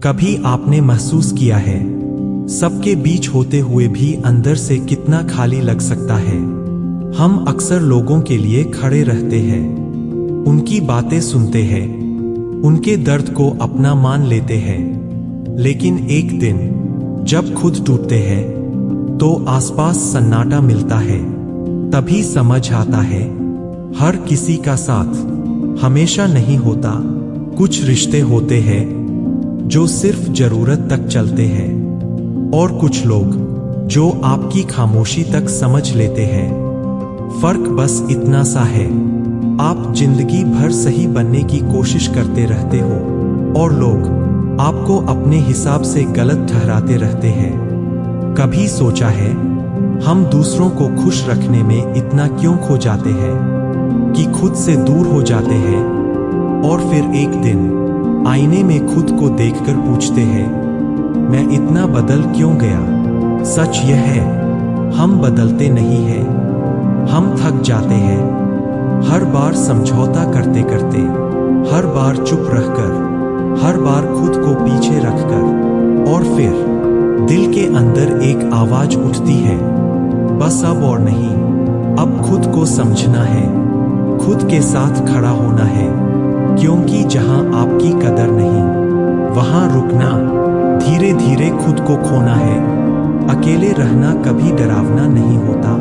कभी आपने महसूस किया है, सबके बीच होते हुए भी अंदर से कितना खाली लग सकता है। हम अक्सर लोगों के लिए खड़े रहते हैं, उनकी बातें सुनते हैं, उनके दर्द को अपना मान लेते हैं, लेकिन एक दिन जब खुद टूटते हैं तो आसपास सन्नाटा मिलता है। तभी समझ आता है, हर किसी का साथ हमेशा नहीं होता। कुछ रिश्ते होते हैं जो सिर्फ जरूरत तक चलते हैं, और कुछ लोग जो आपकी खामोशी तक समझ लेते हैं। फर्क बस इतना सा है, आप जिंदगी भर सही बनने की कोशिश करते रहते हो और लोग आपको अपने हिसाब से गलत ठहराते रहते हैं। कभी सोचा है, हम दूसरों को खुश रखने में इतना क्यों खो जाते हैं कि खुद से दूर हो जाते हैं, और फिर एक दिन आईने में खुद को देखकर पूछते हैं, मैं इतना बदल क्यों गया। सच यह है, हम बदलते नहीं हैं, हम थक जाते हैं। हर बार समझौता करते करते, हर बार चुप रहकर, हर बार खुद को पीछे रखकर, और फिर दिल के अंदर एक आवाज उठती है, बस अब और नहीं, अब खुद को समझना है, खुद के साथ खड़ा होना है, क्योंकि जहां आपकी कदर नहीं, वहां रुकना, धीरे धीरे खुद को खोना है। अकेले रहना कभी डरावना नहीं होता,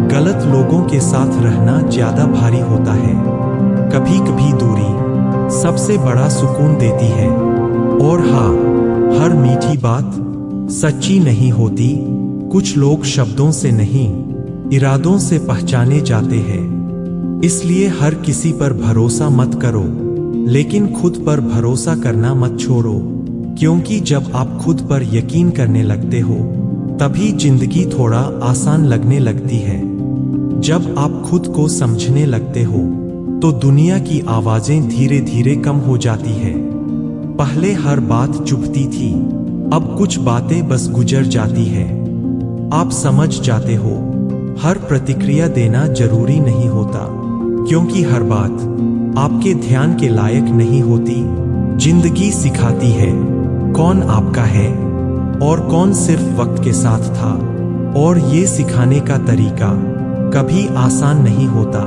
गलत लोगों के साथ रहना ज्यादा भारी होता है। कभी कभी दूरी सबसे बड़ा सुकून देती है। और हाँ, हर मीठी बात सच्ची नहीं होती। कुछ लोग शब्दों से नहीं, इरादों से पहचाने जाते हैं। इसलिए हर किसी पर भरोसा मत करो, लेकिन खुद पर भरोसा करना मत छोड़ो, क्योंकि जब आप खुद पर यकीन करने लगते हो, तभी जिंदगी थोड़ा आसान लगने लगती है। जब आप खुद को समझने लगते हो, तो दुनिया की आवाजें धीरे धीरे कम हो जाती है। पहले हर बात चुभती थी, अब कुछ बातें बस गुजर जाती है। आप समझ जाते हो, हर प्रतिक्रिया देना जरूरी नहीं होता, क्योंकि हर बात आपके ध्यान के लायक नहीं होती। जिंदगी सिखाती है कौन आपका है और कौन सिर्फ वक्त के साथ था, और ये सिखाने का तरीका कभी आसान नहीं होता।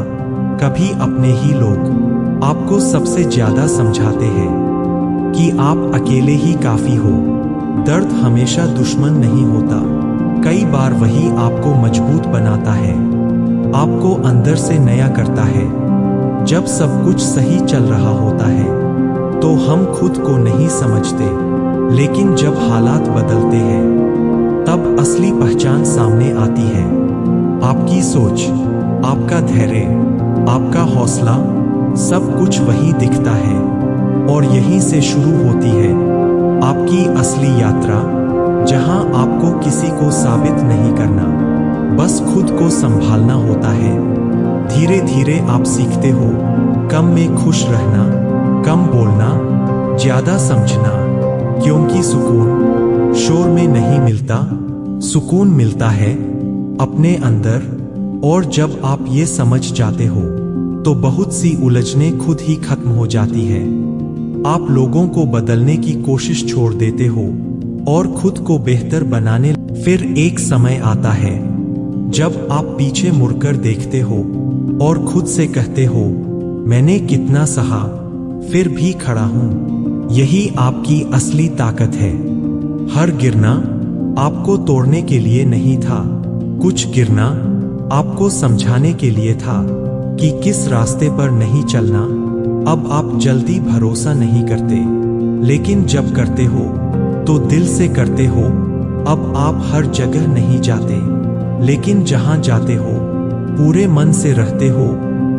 कभी अपने ही लोग आपको सबसे ज्यादा समझाते हैं कि आप अकेले ही काफी हो। दर्द हमेशा दुश्मन नहीं होता, कई बार वही आपको मजबूत बनाता है, आपको अंदर से नया करता है। जब सब कुछ सही चल रहा होता है तो हम खुद को नहीं समझते, लेकिन जब हालात बदलते हैं तब असली पहचान सामने आती है। आपकी सोच, आपका धैर्य, आपका हौसला, सब कुछ वही दिखता है, और यहीं से शुरू होती है आपकी असली यात्रा, जहां आपको किसी को साबित नहीं करना, बस खुद को संभालना होता है। धीरे धीरे आप सीखते हो कम में खुश रहना, कम बोलना, ज्यादा समझना, क्योंकि सुकून शोर में नहीं मिलता, सुकून मिलता है अपने अंदर। और जब आप ये समझ जाते हो, तो बहुत सी उलझनें खुद ही खत्म हो जाती है। आप लोगों को बदलने की कोशिश छोड़ देते हो और खुद को बेहतर बनाने। फिर एक समय आता है जब आप पीछे मुड़कर देखते हो और खुद से कहते हो, मैंने कितना सहा, फिर भी खड़ा हूं। यही आपकी असली ताकत है। हर गिरना आपको तोड़ने के लिए नहीं था, कुछ गिरना आपको समझाने के लिए था कि किस रास्ते पर नहीं चलना। अब आप जल्दी भरोसा नहीं करते, लेकिन जब करते हो तो दिल से करते हो। अब आप हर जगह नहीं जाते, लेकिन जहां जाते हो पूरे मन से रहते हो।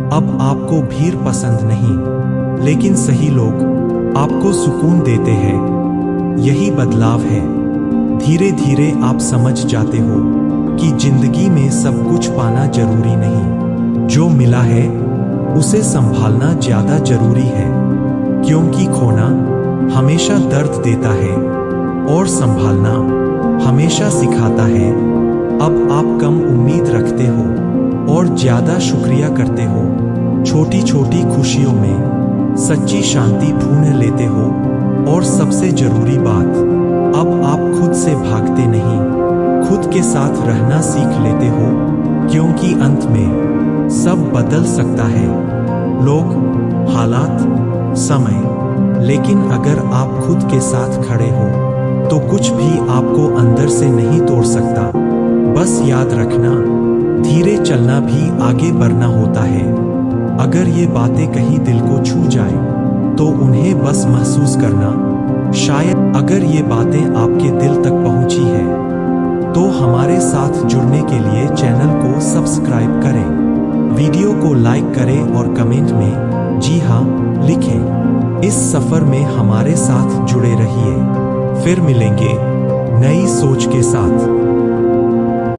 अब आपको भीड़ पसंद नहीं, लेकिन सही लोग आपको सुकून देते हैं। यही बदलाव है। धीरे धीरे आप समझ जाते हो कि जिंदगी में सब कुछ पाना जरूरी नहीं, जो मिला है उसे संभालना ज्यादा जरूरी है, क्योंकि खोना हमेशा दर्द देता है और संभालना हमेशा सिखाता है। अब आप कम उम्मीद रखते हो और ज्यादा शुक्रिया करते हो। छोटी छोटी खुशियों में सच्ची शांति ढूंढ लेते हो और सबसे जरूरी बात, अब आप खुद से भागते नहीं, खुद के साथ रहना सीख लेते हो, क्योंकि अंत में सब बदल सकता है, लोग, हालात, समय, लेकिन अगर आप खुद के साथ खड़े हो तो कुछ भी आपको अंदर से नहीं तोड़ सकता। बस याद रखना, धीरे चलना भी आगे बढ़ना होता है। अगर ये बातें कहीं दिल को छू जाए तो उन्हें बस महसूस करना। शायद अगर ये बातें आपके दिल तक पहुंची है तो हमारे साथ जुड़ने के लिए चैनल को सब्सक्राइब करें, वीडियो को लाइक करें और कमेंट में जी हाँ लिखें। इस सफर में हमारे साथ जुड़े रहिए। फिर मिलेंगे नई सोच के साथ।